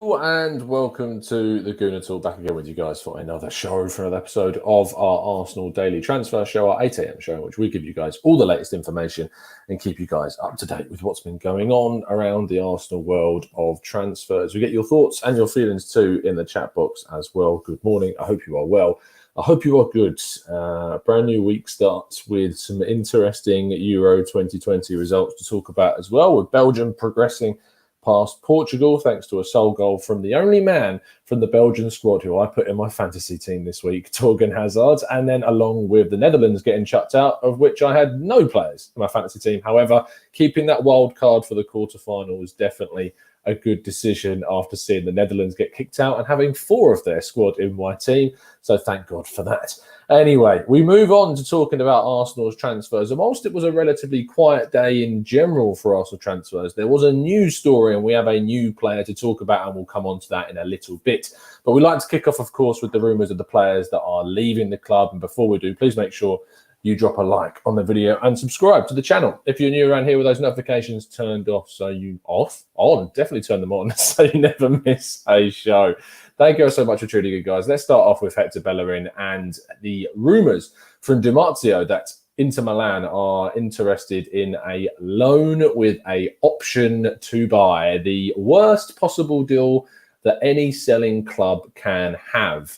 And welcome to the Gooner Talk, back again with you guys for another episode of our Arsenal Daily Transfer Show, our 8 a.m. show, in which we give you guys all the latest information and keep you guys up to date with what's been going on around the Arsenal world of transfers. We get your thoughts and your feelings too in the chat box as well. Good morning. I hope you are well. I hope you are good. Brand new week starts with some interesting Euro 2020 results to talk about as well, with Belgium progressing past Portugal thanks to a sole goal from the only man from the Belgian squad who I put in my fantasy team this week, Torgan Hazard, and then along with the Netherlands getting chucked out, of which I had no players in my fantasy team. However, keeping that wild card for the quarterfinal was definitely a good decision after seeing the Netherlands get kicked out and having 4 of their squad in my team. So thank God for that. Anyway, we move on to talking about Arsenal's transfers. And whilst it was a relatively quiet day in general for Arsenal transfers, there was a news story and we have a new player to talk about, and we'll come on to that in a little bit. But we'd like to kick off, of course, with the rumours of the players that are leaving the club. And before we do, please make sure you drop a like on the video and subscribe to the channel. If you're new around here with those notifications turned off, definitely turn them on so you never miss a show. Thank you so much for tuning in, guys. Let's start off with Hector Bellerin and the rumours from Di Marzio that Inter Milan are interested in a loan with an option to buy. The worst possible deal that any selling club can have.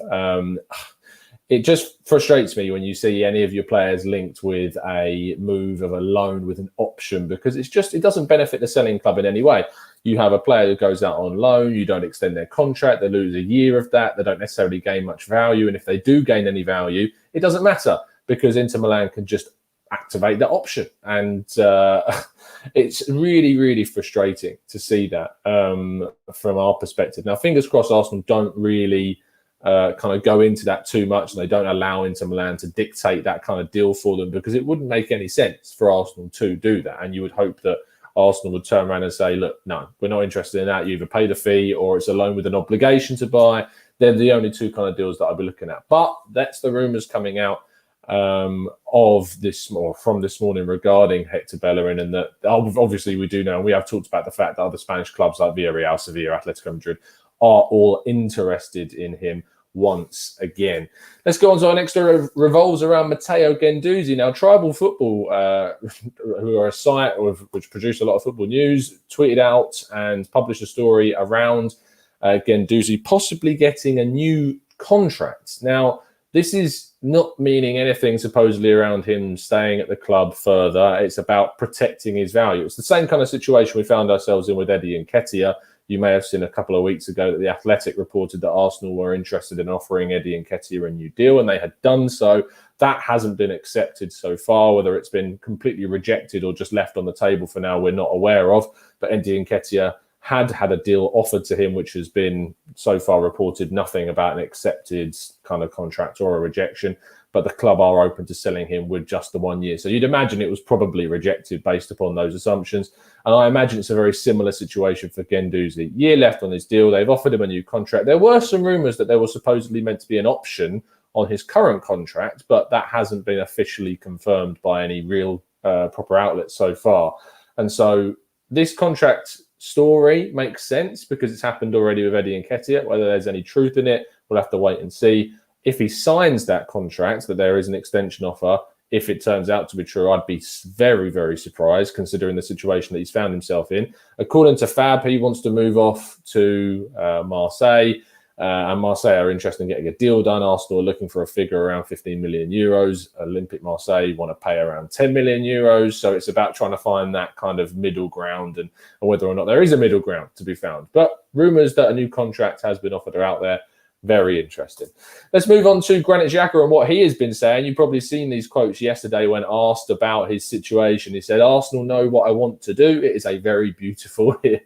It just frustrates me when you see any of your players linked with a move of a loan with an option, because it doesn't benefit the selling club in any way. You have a player who goes out on loan, you don't extend their contract, they lose a year of that, they don't necessarily gain much value. And if they do gain any value, it doesn't matter because Inter Milan can just activate the option. And it's really, really frustrating to see that from our perspective. Now, fingers crossed, Arsenal don't really kind of go into that too much, and they don't allow Inter Milan to dictate that kind of deal for them, because it wouldn't make any sense for Arsenal to do that. And you would hope that Arsenal would turn around and say, look, no, we're not interested in that. You either pay the fee or it's a loan with an obligation to buy. They're the only two kind of deals that I'll be looking at. But that's the rumours coming out of this, or from this morning, regarding Hector Bellerin. And that obviously we do know, and we have talked about the fact that other Spanish clubs like Villarreal, Sevilla, Atletico Madrid are all interested in him once again. Let's go on to our next story. Revolves around Matteo Guendouzi. Now, Tribal Football, who are a site which produce a lot of football news, tweeted out and published a story around Guendouzi possibly getting a new contract. Now, this is not meaning anything supposedly around him staying at the club further. It's about protecting his value. It's the same kind of situation we found ourselves in with Eddie Nketiah. You may have seen a couple of weeks ago that The Athletic reported that Arsenal were interested in offering Eddie Nketiah a new deal, and they had done so. That hasn't been accepted so far. Whether it's been completely rejected or just left on the table for now, we're not aware of. But Eddie Nketiah had a deal offered to him, which has been so far reported nothing about an accepted kind of contract or a rejection. But the club are open to selling him with just the 1 year. So you'd imagine it was probably rejected based upon those assumptions. And I imagine it's a very similar situation for Guendouzi. Year left on his deal. They've offered him a new contract. There were some rumours that there was supposedly meant to be an option on his current contract, but that hasn't been officially confirmed by any real proper outlets so far. And so this contract story makes sense because it's happened already with Eddie Nketiah. Whether there's any truth in it, we'll have to wait and see. If he signs that contract, that there is an extension offer, if it turns out to be true, I'd be very, very surprised considering the situation that he's found himself in. According to Fab, he wants to move off to Marseille, and Marseille are interested in getting a deal done. Arsenal are looking for a figure around 15 million euros. Olympique Marseille want to pay around 10 million euros. So it's about trying to find that kind of middle ground and whether or not there is a middle ground to be found. But rumours that a new contract has been offered are out there. Very interesting. Let's move on to Granit Xhaka and what he has been saying. You've probably seen these quotes yesterday when asked about his situation. He said, Arsenal know what I want to do. It is a very beautiful here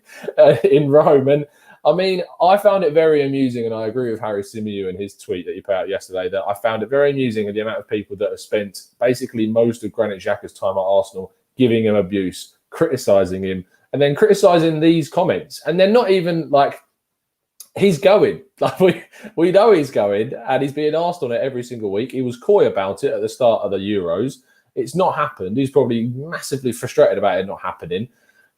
in Rome. And I mean, I found it very amusing, and I agree with Harry Symeou and his tweet that he put out yesterday, that I found it very amusing the amount of people that have spent basically most of Granit Xhaka's time at Arsenal giving him abuse, criticising him, and then criticising these comments. And they're not even like, he's going. Like we know he's going, and he's being asked on it every single week. He was coy about it at the start of the Euros. It's not happened. He's probably massively frustrated about it not happening.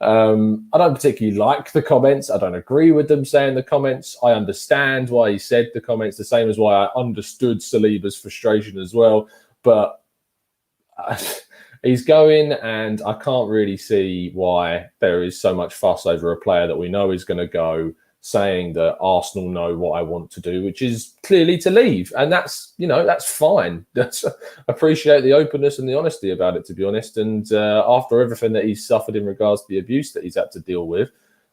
I don't particularly like the comments. I don't agree with them saying the comments. I understand why he said the comments, the same as why I understood Saliba's frustration as well. But he's going, and I can't really see why there is so much fuss over a player that we know is going to go, saying that Arsenal know what I want to do, which is clearly to leave. And that's, that's fine. Appreciate the openness and the honesty about it, to be honest. And after everything that he's suffered in regards to the abuse that he's had to deal with,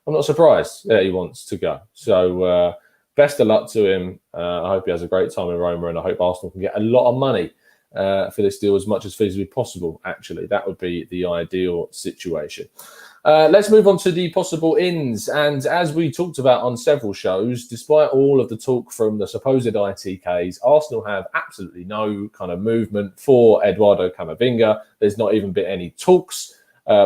I'm not surprised that he wants to go. So best of luck to him. I hope he has a great time in Roma, and I hope Arsenal can get a lot of money for this deal, as much as feasibly possible. Actually, that would be the ideal situation. Let's move on to the possible ins. And as we talked about on several shows, despite all of the talk from the supposed ITKs, Arsenal have absolutely no kind of movement for Eduardo Camavinga. There's not even been any talks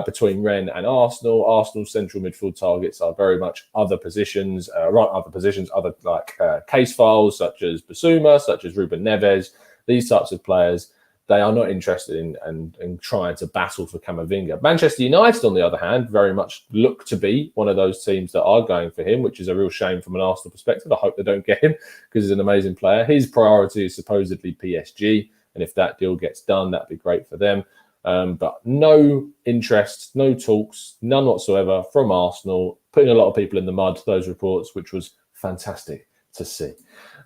between Rennes and Arsenal. Arsenal's central midfield targets are very much other positions, other case files such as Basuma, such as Ruben Neves, these types of players. They are not interested in trying to battle for Camavinga. Manchester United, on the other hand, very much look to be one of those teams that are going for him, which is a real shame from an Arsenal perspective. I hope they don't get him, because he's an amazing player. His priority is supposedly PSG, and if that deal gets done, that'd be great for them. But no interest, no talks, none whatsoever from Arsenal, putting a lot of people in the mud, those reports, which was fantastic to see.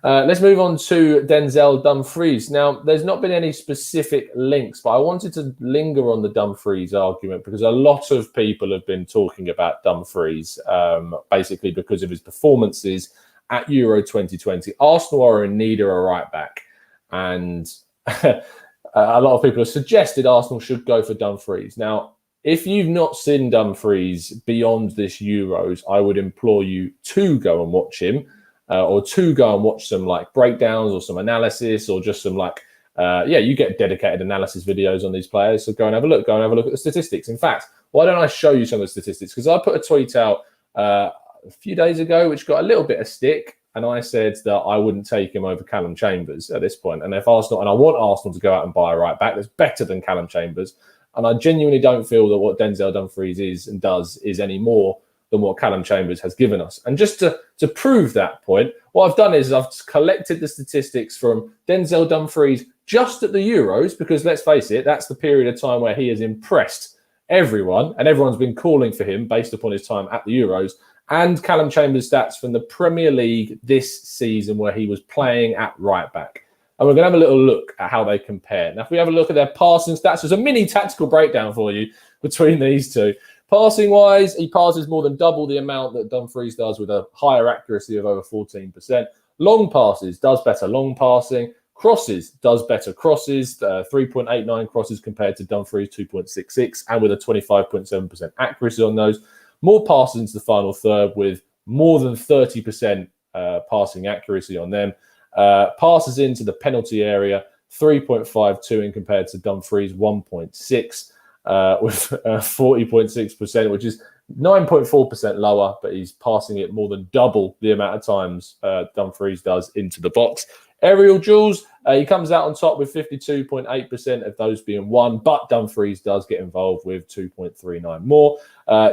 Let's move on to Denzel Dumfries. Now, there's not been any specific links, but I wanted to linger on the Dumfries argument because a lot of people have been talking about Dumfries, basically because of his performances at Euro 2020. Arsenal are in need of a right back, and a lot of people have suggested Arsenal should go for Dumfries. Now, if you've not seen Dumfries beyond this Euros, I would implore you to go and watch him. Or to go and watch some breakdowns or some analysis, or just some you get dedicated analysis videos on these players. So go and have a look. Go and have a look at the statistics. In fact, why don't I show you some of the statistics? Because I put a tweet out a few days ago, which got a little bit of stick, and I said that I wouldn't take him over Callum Chambers at this point. And if Arsenal, and I want Arsenal to go out and buy a right back that's better than Callum Chambers, and I genuinely don't feel that what Denzel Dumfries is and does is any more than what Callum Chambers has given us. And just to prove that point, what I've done is I've collected the statistics from Denzel Dumfries just at the Euros, because let's face it, that's the period of time where he has impressed everyone, and everyone's been calling for him based upon his time at the Euros, and Callum Chambers' stats from the Premier League this season where he was playing at right back. And we're going to have a little look at how they compare. Now, if we have a look at their passing stats, there's a mini tactical breakdown for you between these two. Passing-wise, he passes more than double the amount that Dumfries does, with a higher accuracy of over 14%. Long passes, does better long passing. Crosses, does better crosses, 3.89 crosses compared to Dumfries, 2.66, and with a 25.7% accuracy on those. More passes into the final third, with more than 30% passing accuracy on them. Passes into the penalty area, 3.52 in compared to Dumfries, 1.6. With 40.6%, which is 9.4% lower, but he's passing it more than double the amount of times Dumfries does into the box. Aerial duels, he comes out on top with 52.8% of those being won, but Dumfries does get involved with 2.39 more.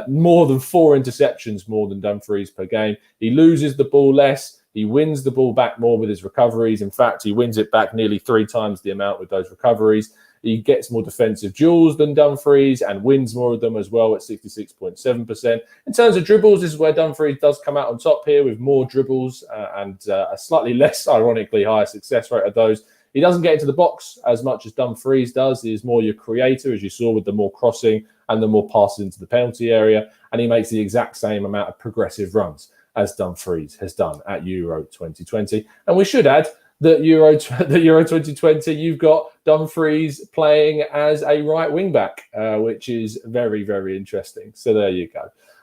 More than 4 interceptions more than Dumfries per game. He loses the ball less. He wins the ball back more with his recoveries. In fact, he wins it back nearly 3 times the amount with those recoveries. He gets more defensive duels than Dumfries and wins more of them as well at 66.7%. In terms of dribbles, this is where Dumfries does come out on top here with more dribbles and a slightly less, ironically, higher success rate of those. He doesn't get into the box as much as Dumfries does. He is more your creator, as you saw with the more crossing and the more passes into the penalty area. And he makes the exact same amount of progressive runs as Dumfries has done at Euro 2020. And we should add that Euro 2020, you've got Dumfries playing as a right wing back, which is very, very interesting. So there you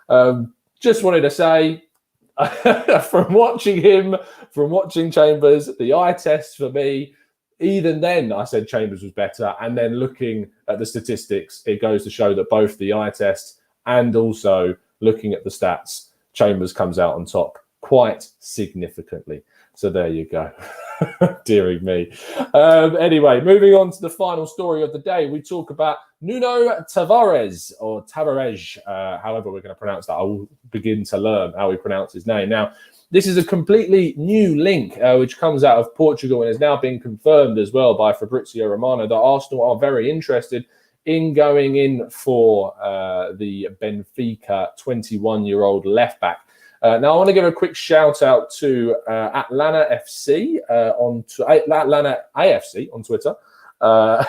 go. Just wanted to say, from watching him, from watching Chambers, the eye test for me, even then I said Chambers was better. And then looking at the statistics, it goes to show that both the eye test and also looking at the stats, Chambers comes out on top quite significantly. So there you go. Dearing me. Anyway, moving on to the final story of the day, we talk about Nuno Tavares, or Tavares, however we're going to pronounce that. I will begin to learn how we pronounce his name. Now, this is a completely new link which comes out of Portugal and is now being confirmed as well by Fabrizio Romano that Arsenal are very interested in going in for the Benfica 21-year-old left-back. Now, I want to give a quick shout out to Atlanta AFC on Twitter,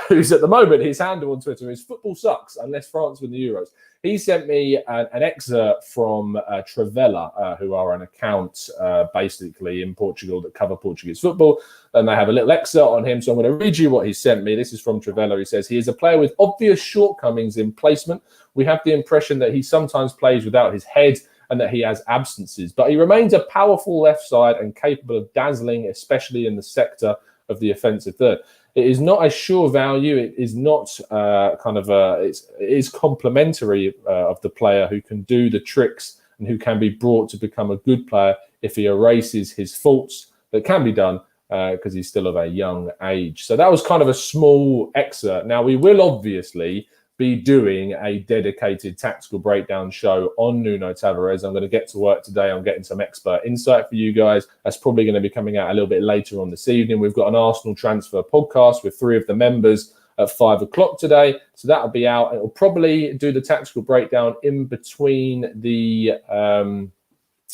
who's at the moment, his handle on Twitter is Football Sucks Unless France Win the Euros. He sent me an excerpt from Trivela, who are an account basically in Portugal that cover Portuguese football. And they have a little excerpt on him. So I'm going to read you what he sent me. This is from Trivela. He says, he is a player with obvious shortcomings in placement. We have the impression that he sometimes plays without his head and that he has absences. But he remains a powerful left side and capable of dazzling, especially in the sector of the offensive third. It is not a sure value. It is not it is complementary of the player who can do the tricks and who can be brought to become a good player if he erases his faults. That can be done because he's still of a young age. So that was kind of a small excerpt. Now, we will obviously be doing a dedicated tactical breakdown show on Nuno Tavares. I'm going to get to work today on getting some expert insight for you guys. That's probably going to be coming out a little bit later on this evening. We've got an Arsenal transfer podcast with 3 of the members at 5 o'clock today. So that'll be out. It'll probably do the tactical breakdown in between the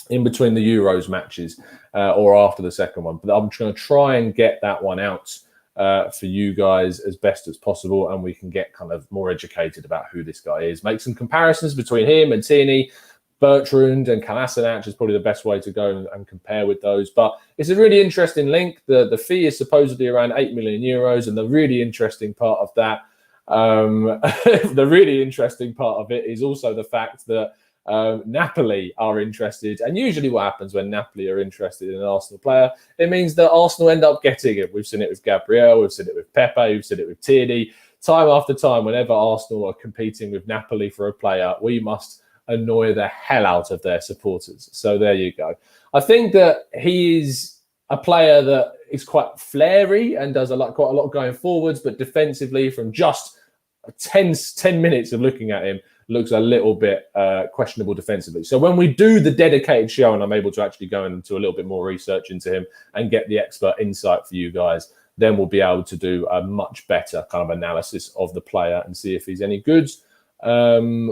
Euros matches or after the second one. But I'm going to try and get that one out for you guys as best as possible, and we can get kind of more educated about who this guy is. Make some comparisons between him and Tierney, Bertrand and Kolasinac is probably the best way to go and compare with those. But it's a really interesting link. The fee is supposedly around 8 million euros, and the really interesting part of that, the really interesting part of it is also the fact that Napoli are interested, and usually what happens when Napoli are interested in an Arsenal player, it means that Arsenal end up getting it. We've seen it with Gabriel, we've seen it with Pepe, we've seen it with Tierney. Time after time, whenever Arsenal are competing with Napoli for a player, we must annoy the hell out of their supporters. So there you go. I think that he is a player that is quite flary and does quite a lot going forwards, but defensively, from just 10 minutes of looking at him, looks a little bit questionable defensively. So when we do the dedicated show and I'm able to actually go into a little bit more research into him and get the expert insight for you guys, then we'll be able to do a much better kind of analysis of the player and see if he's any good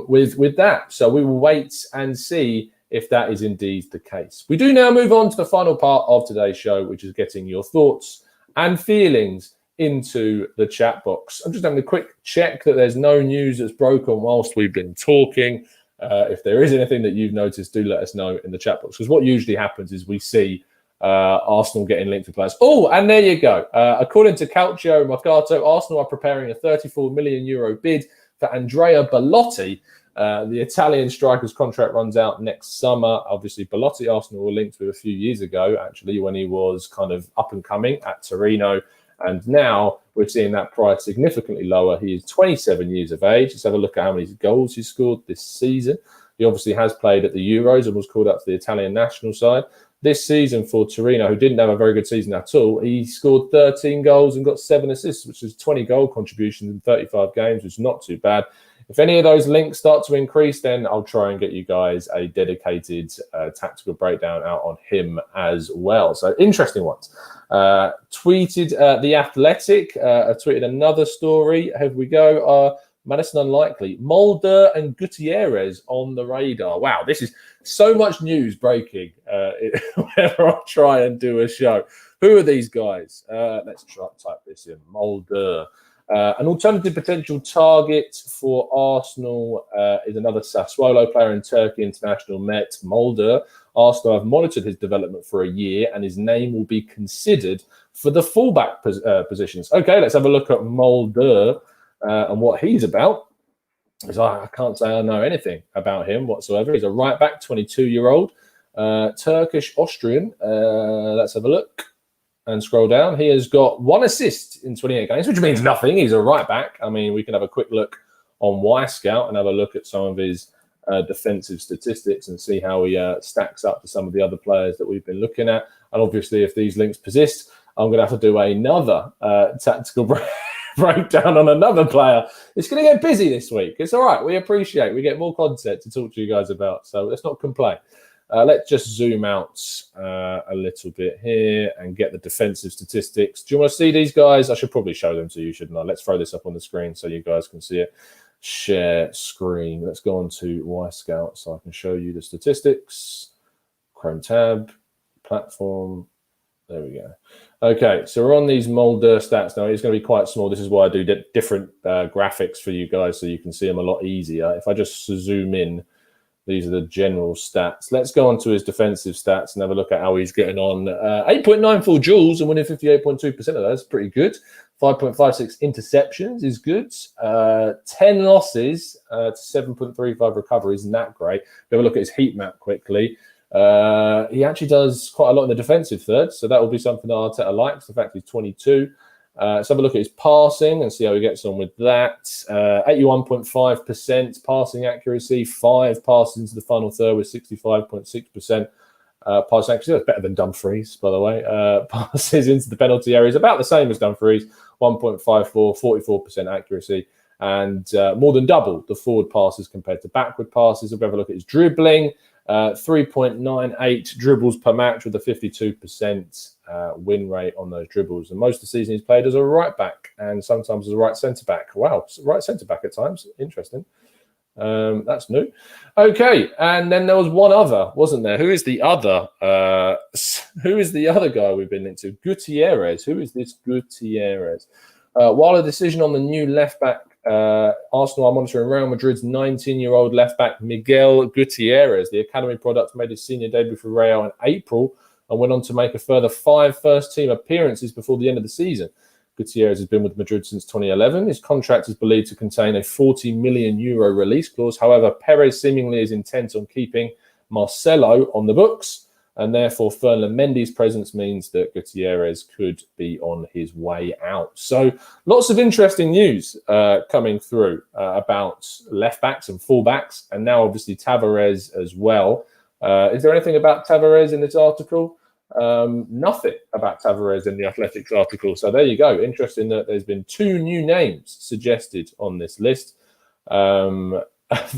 with that. So we will wait and see if that is indeed the case. We do now move on to the final part of today's show, which is getting your thoughts and feelings into the chat box. I'm just having a quick check that there's no news that's broken whilst we've been talking. If there is anything that you've noticed, do let us know in the chat box, because what usually happens is we see Arsenal getting linked to players. Oh, and there you go. According to Calcio Mercato, Arsenal are preparing a 34 million euro bid for Andrea Belotti. The Italian striker's contract runs out next summer. Obviously, Belotti, Arsenal were linked with a few years ago, actually, when he was kind of up and coming at Torino. And now we're seeing that price significantly lower. He is 27 years of age. Let's have a look at how many goals he's scored this season. He obviously has played at the Euros and was called up to the Italian national side. This season for Torino, who didn't have a very good season at all, he scored 13 goals and got 7 assists, which is 20 goal contributions in 35 games, which is not too bad. If any of those links start to increase, then I'll try and get you guys a dedicated tactical breakdown out on him as well. So interesting ones. Tweeted The Athletic. Tweeted another story. Here we go. Madison unlikely. Muldur and Gutierrez on the radar. Wow, this is so much news breaking whenever I try and do a show. Who are these guys? Let's try type this in. Muldur. An alternative potential target for Arsenal is another Sassuolo player in Turkey, international Met Muldur. Arsenal have monitored his development for a year and his name will be considered for the fullback positions. Okay, let's have a look at Muldur and what he's about. Because I can't say I know anything about him whatsoever. He's a right back, 22-year-old, Turkish-Austrian. Let's have a look. And scroll down. He has got 1 assist in 28 games, which means nothing. He's a right back. I mean, we can have a quick look on Scout and have a look at some of his defensive statistics and see how he stacks up to some of the other players that we've been looking at. And obviously, if these links persist, I'm going to have to do another tactical breakdown on another player. It's going to get busy this week. It's all right. We get more content to talk to you guys about. So let's not complain. Let's just zoom out a little bit here and get the defensive statistics. Do you want to see these guys? I should probably show them to you, shouldn't I? Let's throw this up on the screen so you guys can see it. Share screen. Let's go on to Y-Scout so I can show you the statistics. Chrome tab, platform. There we go. Okay, so we're on these Muldur stats now. It's going to be quite small. This is why I do different graphics for you guys so you can see them a lot easier. If I just zoom in, these are the general stats. Let's go on to his defensive stats and have a look at how he's getting on. 8.94 duels and winning 58.2% of those. Pretty good. 5.56 interceptions is good. 10 losses to 7.35 recoveries. Isn't that great? Have a look at his heat map quickly. He actually does quite a lot in the defensive third, so that will be something that Arteta likes, the fact he's 22. Let's have a look at his passing and see how he gets on with that. 81.5% passing accuracy, 5 passes into the final third with 65.6% passing accuracy. That's better than Dumfries, by the way. Passes into the penalty area is about the same as Dumfries, 1.54, 44% accuracy, and more than double the forward passes compared to backward passes. If we have a look at his dribbling, 3.98 dribbles per match with a 52% win rate on those dribbles. And most of the season he's played as a right back and sometimes as a right centre back. Wow, right centre back at times. Interesting. That's new. Okay, and then there was one other, wasn't there? Who is the other? Who is the other guy we've been linked to? Gutierrez. Who is this Gutierrez? While a decision on the new left back, Arsenal are monitoring Real Madrid's 19-year-old left back Miguel Gutierrez. The academy product made his senior debut for Real in April and went on to make a further 5 first-team appearances before the end of the season. Gutierrez has been with Madrid since 2011. His contract is believed to contain a €40 million release clause. However, Perez seemingly is intent on keeping Marcelo on the books, and therefore Ferland Mendy's presence means that Gutierrez could be on his way out. So lots of interesting news coming through about left-backs and full-backs, and now obviously Tavares as well. Is there anything about Tavares in this article? Nothing about Tavares in the Athletics article. So there you go. Interesting that there's been 2 new names suggested on this list.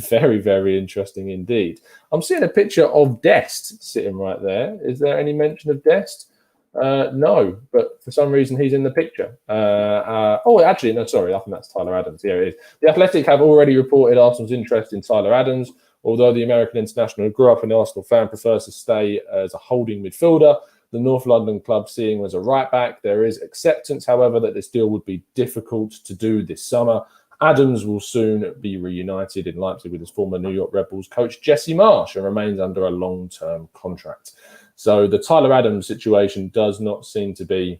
Very, very interesting indeed. I'm seeing a picture of Dest sitting right there. Is there any mention of Dest? No, but for some reason he's in the picture. Actually, no, sorry. I think that's Tyler Adams. Here it is. The Athletic have already reported Arsenal's interest in Tyler Adams. Although the American international who grew up an Arsenal fan prefers to stay as a holding midfielder, the North London club seeing him as a right back. There is acceptance, however, that this deal would be difficult to do this summer. Adams will soon be reunited in Leipzig with his former New York Red Bulls coach Jesse Marsch and remains under a long-term contract. So the Tyler Adams situation does not seem to be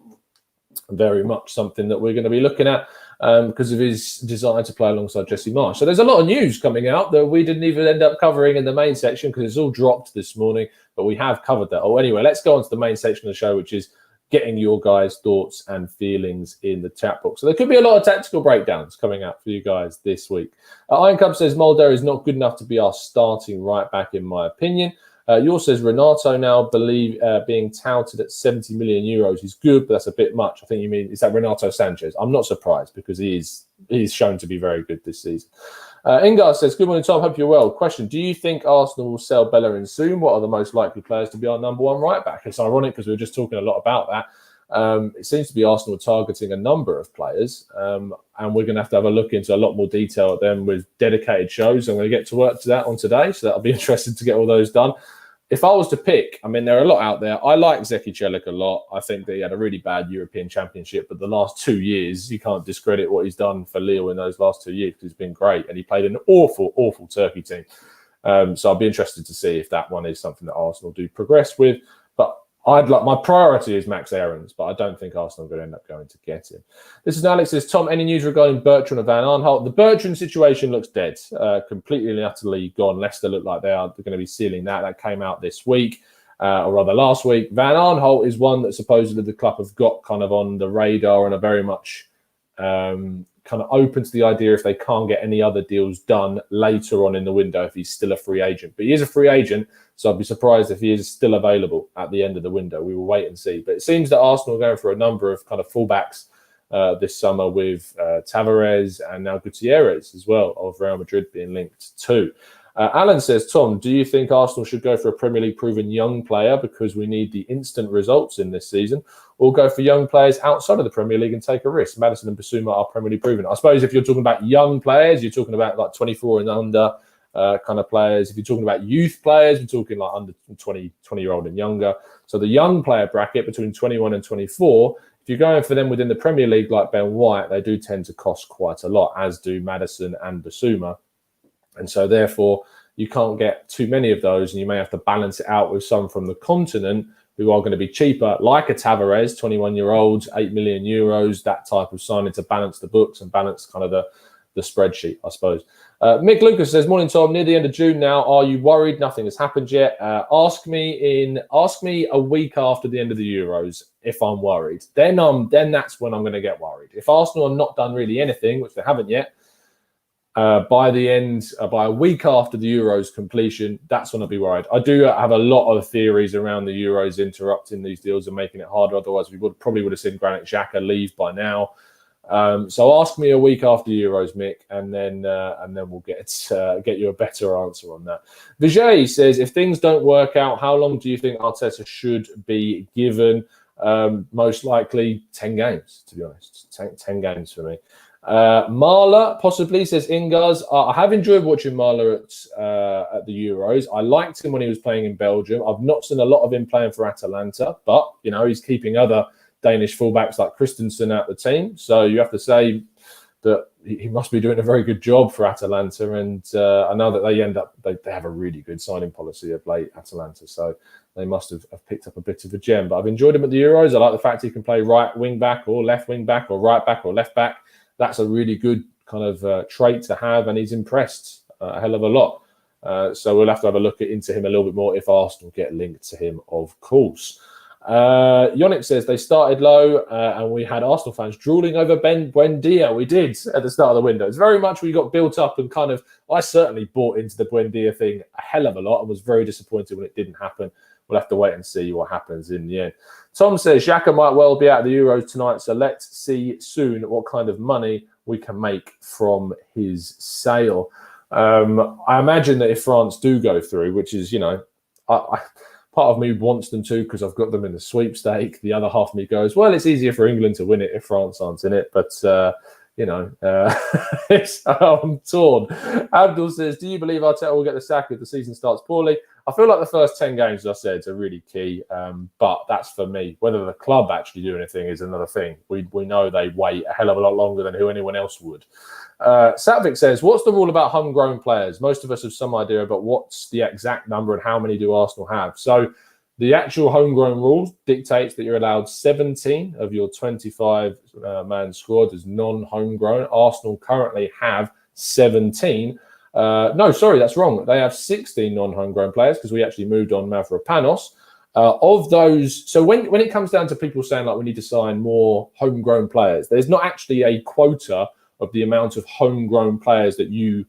very much something that we're going to be looking at because of his desire to play alongside Jesse Marsch. So there's a lot of news coming out that we didn't even end up covering in the main section because it's all dropped this morning, but we have covered that. Anyway, let's go on to the main section of the show, which is getting your guys' thoughts and feelings in the chat box. So there could be a lot of tactical breakdowns coming out for you guys this week. Iron Cup says Muldur is not good enough to be our starting right back, in my opinion. Yours says Renato now being touted at €70 million is good, but that's a bit much. I think you mean, is that Renato Sanchez? I'm not surprised because he's shown to be very good this season. Ingar says, good morning, Tom. Hope you're well. Question, do you think Arsenal will sell Bellerin soon? What are the most likely players to be our number 1 right back? It's ironic because we were just talking a lot about that. It seems to be Arsenal targeting a number of players, and we're going to have a look into a lot more detail at them with dedicated shows. I'm going to get to work to that on today, so that'll be interesting to get all those done. If I was to pick, I mean, there are a lot out there. I like Zeki Celik a lot. I think that he had a really bad European Championship, but the last 2 years, you can't discredit what he's done for Lille in those last 2 years because he's been great, and he played an awful, awful Turkey team. So I'll be interested to see if that one is something that Arsenal do progress with. But my priority is Max Aarons, but I don't think Arsenal are going to end up going to get him. This is Alex says, Tom, any news regarding Bertrand and Van Aanholt? The Bertrand situation looks dead, completely and utterly gone. Leicester look like they're going to be sealing that. That came out this week, or rather last week. Van Aanholt is one that supposedly the club have got kind of on the radar and are very much kind kind of open to the idea if they can't get any other deals done later on in the window if he's still a free agent. But he is a free agent, so I'd be surprised if he is still available at the end of the window. We will wait and see. But it seems that Arsenal are going for a number of kind of fullbacks this summer with Tavares and now Gutierrez as well of Real Madrid being linked too. Alan says, Tom, do you think Arsenal should go for a Premier League proven young player because we need the instant results in this season, or go for young players outside of the Premier League and take a risk? Maddison and Basuma are Premier League proven. I suppose if you're talking about young players, you're talking about like 24 and under kind of players. If you're talking about youth players, we're talking like under 20-year-old and younger. So the young player bracket between 21 and 24, if you're going for them within the Premier League like Ben White, they do tend to cost quite a lot, as do Maddison and Basuma. And so, therefore, you can't get too many of those, and you may have to balance it out with some from the continent who are going to be cheaper, like a Tavares, 21-year-olds, 8 million euros, that type of signing to balance the books and balance kind of the spreadsheet, I suppose. Mick Lucas says, morning, Tom. Near the end of June now. Are you worried? Nothing has happened yet. Ask me a week after the end of the Euros if I'm worried. Then that's when I'm going to get worried. If Arsenal have not done really anything, which they haven't yet, by a week after the Euros completion, that's when I'll be worried. I do have a lot of theories around the Euros interrupting these deals and making it harder. Otherwise, we probably would have seen Granit Xhaka leave by now. So ask me a week after Euros, Mick, and then we'll get you a better answer on that. Vijay says, if things don't work out, how long do you think Arteta should be given? Most likely 10 games, to be honest. 10 games for me. Marla possibly says, Ingars, I have enjoyed watching Marla at the Euros. I liked him when he was playing in Belgium. I've not seen a lot of him playing for Atalanta, but he's keeping other Danish fullbacks like Christensen out the team. So you have to say that he must be doing a very good job for Atalanta. And I know that they have a really good signing policy of late, Atalanta. So they must have picked up a bit of a gem. But I've enjoyed him at the Euros. I like the fact he can play right wing back or left wing back or right back or left back. That's a really good kind of trait to have, and he's impressed a hell of a lot. So we'll have to have a look into him a little bit more if Arsenal get linked to him, of course. Yannick says, they started low and we had Arsenal fans drooling over Ben Buendia. We did at the start of the window. It's very much we got built up and kind of, I certainly bought into the Buendia thing a hell of a lot and was very disappointed when it didn't happen. We'll have to wait and see what happens in the end. Tom says, Xhaka might well be out of the Euros tonight, so let's see soon what kind of money we can make from his sale. I imagine that if France do go through, which is, part of me wants them to because I've got them in the sweepstake. The other half of me goes, well, it's easier for England to win it if France aren't in it. But, I'm torn. Abdul says, do you believe Arteta will get the sack if the season starts poorly? I feel like the first 10 games, as I said, are really key. But that's for me. Whether the club actually do anything is another thing. We know they wait a hell of a lot longer than who anyone else would. Satvik says, what's the rule about homegrown players? Most of us have some idea about what's the exact number and how many do Arsenal have. So the actual homegrown rules dictates that you're allowed 17 of your 25-man squad as non-homegrown. Arsenal currently have 17. No, sorry, that's wrong. They have 16 non-homegrown players because we actually moved on Mavropanos. Of those, so when it comes down to people saying like we need to sign more homegrown players, there's not actually a quota of the amount of homegrown players that you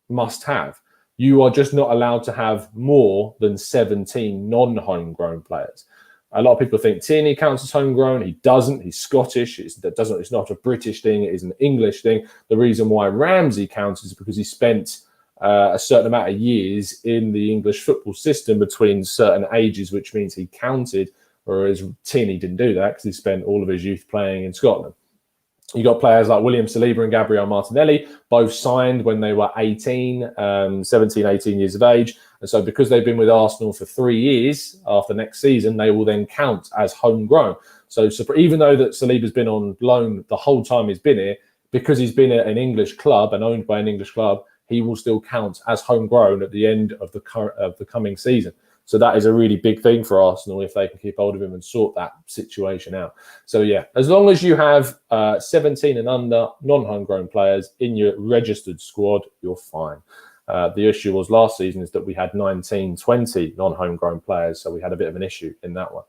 must have. You are just not allowed to have more than 17 non-homegrown players. A lot of people think Tierney counts as homegrown. He doesn't. He's Scottish. It's not a British thing. It is an English thing. The reason why Ramsey counts is because he spent a certain amount of years in the English football system between certain ages, which means he counted, whereas Tierney didn't do that because he spent all of his youth playing in Scotland. You got players like William Saliba and Gabriel Martinelli, both signed when they were 17, 18 years of age. And so because they've been with Arsenal for 3 years after next season, they will then count as homegrown. So even though that Saliba's been on loan the whole time he's been here, because he's been at an English club and owned by an English club, he will still count as homegrown at the end of the coming season. So that is a really big thing for Arsenal if they can keep hold of him and sort that situation out. So, yeah, as long as you have 17 and under non-homegrown players in your registered squad, you're fine. The issue was last season is that we had 19, 20 non-homegrown players, so we had a bit of an issue in that one.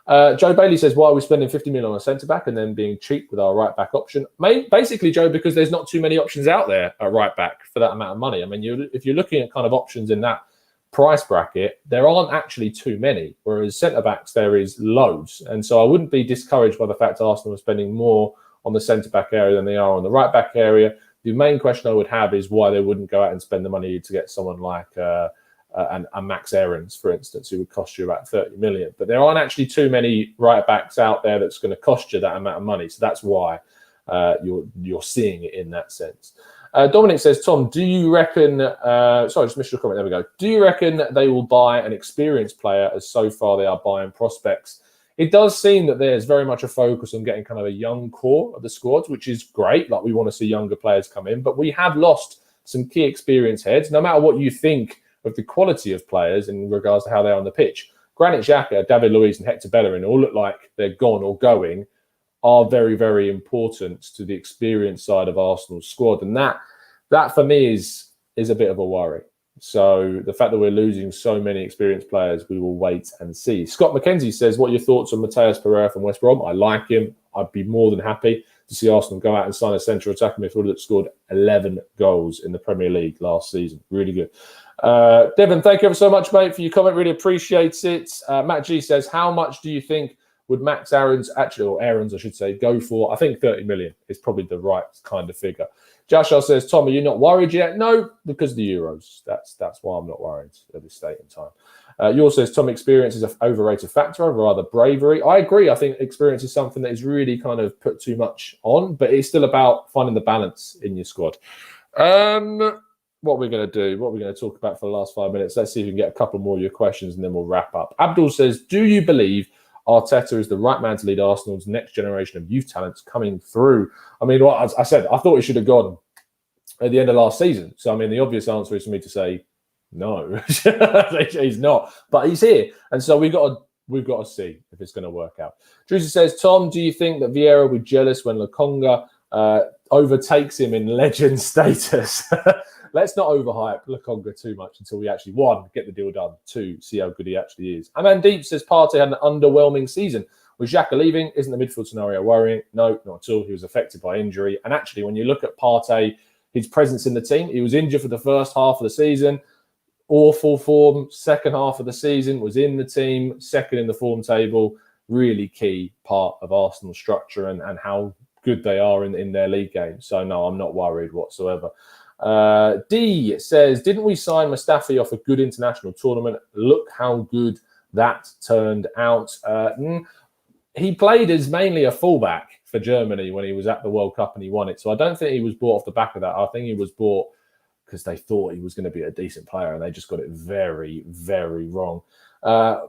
Joe Bailey says, why are we spending 50 million on a centre-back and then being cheap with our right-back option? Basically, Joe, because there's not too many options out there at right-back for that amount of money. I mean, if you're looking at kind of options in that price bracket, there aren't actually too many, whereas centre-backs, there is loads. And so I wouldn't be discouraged by the fact Arsenal are spending more on the centre-back area than they are on the right-back area. The main question I would have is why they wouldn't go out and spend the money to get someone like a Max Aarons, for instance, who would cost you about 30 million. But there aren't actually too many right backs out there that's going to cost you that amount of money. So that's why you're seeing it in that sense. Dominic says, Tom, do you reckon... sorry, I just missed your comment. There we go. Do you reckon they will buy an experienced player as so far they are buying prospects? It does seem that there's very much a focus on getting kind of a young core of the squads, which is great. Like, we want to see younger players come in. But we have lost some key experienced heads, no matter what you think of the quality of players in regards to how they are on the pitch. Granit Xhaka, David Luiz and Hector Bellerin all look like they're gone or going, are very, very important to the experience side of Arsenal's squad. And that for me is a bit of a worry. So the fact that we're losing so many experienced players, we will wait and see. Scott McKenzie says, what are your thoughts on Matheus Pereira from West Brom? I like him. I'd be more than happy to see Arsenal go out and sign a central attacking midfielder that scored 11 goals in the Premier League last season. Really good. Devon, thank you ever so much, mate, for your comment. Really appreciate it. Matt G says, how much do you think would Max Aarons, or Aarons, I should say, go for? I think 30 million is probably the right kind of figure. Joshua says, Tom, are you not worried yet? No, because of the Euros. That's why I'm not worried at this state in time. Yours says, Tom, experience is an overrated factor over rather bravery. I agree. I think experience is something that is really kind of put too much on, but it's still about finding the balance in your squad. What we're going to do, what we're going to talk about for the last 5 minutes. Let's see if we can get a couple more of your questions and then we'll wrap up. Abdul says, do you believe Arteta is the right man to lead Arsenal's next generation of youth talents coming through? I mean, as I said, I thought he should have gone at the end of last season. So, I mean, the obvious answer is for me to say no. He's not. But he's here. And so we've got to see if it's going to work out. Druzy says, Tom, do you think that Vieira will be jealous when Lokonga overtakes him in legend status? Let's not overhype Lokonga too much until we actually, one, get the deal done, two, see how good he actually is. Amandeep says Partey had an underwhelming season. With Xhaka leaving, isn't the midfield scenario worrying? No, not at all. He was affected by injury. And actually, when you look at Partey, his presence in the team, he was injured for the first half of the season. Awful form, second half of the season, was in the team, second in the form table. Really key part of Arsenal's structure and how good they are in their league games. So, no, I'm not worried whatsoever. D says, didn't we sign Mustafi off a good international tournament? Look how good that turned out. He played as mainly a fullback for Germany when he was at the World Cup and he won it. So I don't think he was bought off the back of that. I think he was bought because they thought he was going to be a decent player and they just got it very, very wrong.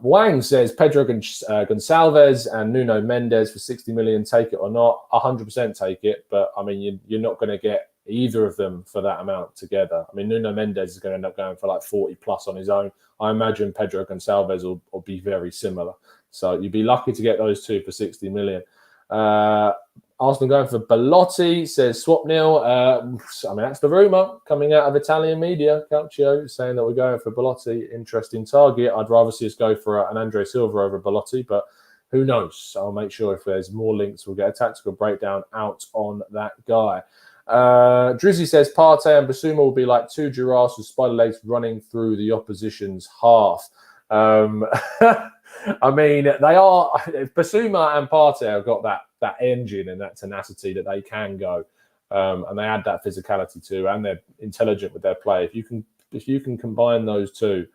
Wang says Pedro Gonçalves and Nuno Mendes for 60 million, take it or not? 100% take it. But I mean, you're not going to get either of them for that amount together. I mean, Nuno Mendes is going to end up going for like 40 plus on his own. I imagine Pedro Gonçalves will be very similar. So you'd be lucky to get those two for 60 million. Arsenal going for Belotti, says Swapnil. I mean, that's the rumour coming out of Italian media. Calcio saying that we're going for Belotti. Interesting target. I'd rather see us go for an Andre Silva over Belotti, but who knows? I'll make sure if there's more links, we'll get a tactical breakdown out on that guy. Drizzy says Partey and Basuma will be like two giraffes with spider legs running through the opposition's half. I mean, they are. Basuma and Partey have got that engine and that tenacity that they can go, and they add that physicality too, and they're intelligent with their play. If you can combine those two,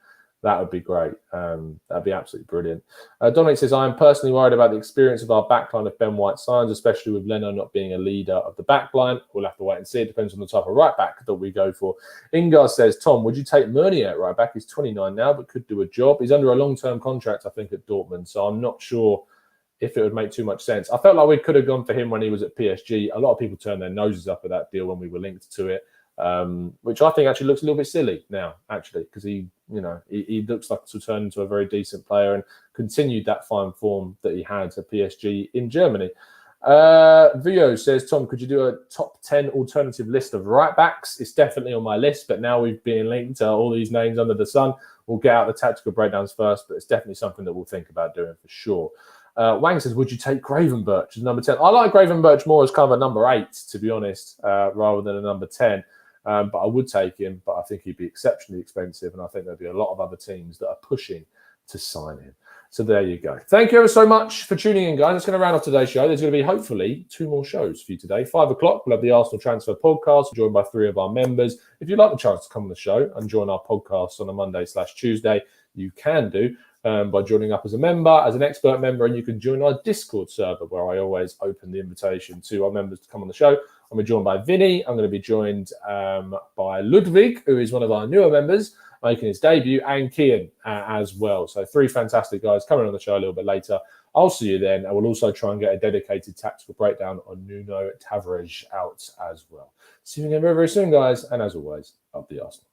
that would be great. That'd be absolutely brilliant. Dominic says, I am personally worried about the experience of our backline if Ben White signs, especially with Leno not being a leader of the backline. We'll have to wait and see. It depends on the type of right back that we go for. Ingar says, Tom, would you take Meunier at right back? He's 29 now, but could do a job. He's under a long-term contract, I think, at Dortmund, so I'm not sure if it would make too much sense. I felt like we could have gone for him when he was at PSG. A lot of people turned their noses up at that deal when we were linked to it, which I think actually looks a little bit silly now, actually, because he looks like to turn into a very decent player and continued that fine form that he had at PSG in Germany. Vio says, Tom, could you do a top 10 alternative list of right backs? It's definitely on my list, but now we've been linked to all these names under the sun. We'll get out the tactical breakdowns first, but it's definitely something that we'll think about doing for sure. Wang says, would you take Gravenberch as number 10? I like Gravenberch more as kind of a number 8, to be honest, rather than a number 10. But I would take him, but I think he'd be exceptionally expensive, and I think there'll be a lot of other teams that are pushing to sign him. So there you go. Thank you ever so much for tuning in, guys. That's going to round off today's show. There's going to be, hopefully, 2 more shows for you today. 5 o'clock, we'll have the Arsenal Transfer Podcast, joined by 3 of our members. If you'd like the chance to come on the show and join our podcast on a Monday/Tuesday, you can do by joining up as a member, as an expert member, and you can join our Discord server, where I always open the invitation to our members to come on the show. I'm joined by Vinny. I'm going to be joined by Ludwig, who is one of our newer members, making his debut, and Kian as well. So 3 fantastic guys coming on the show a little bit later. I'll see you then. I will also try and get a dedicated tactical breakdown on Nuno Tavares out as well. See you again very, very soon, guys. And as always, up the Arsenal.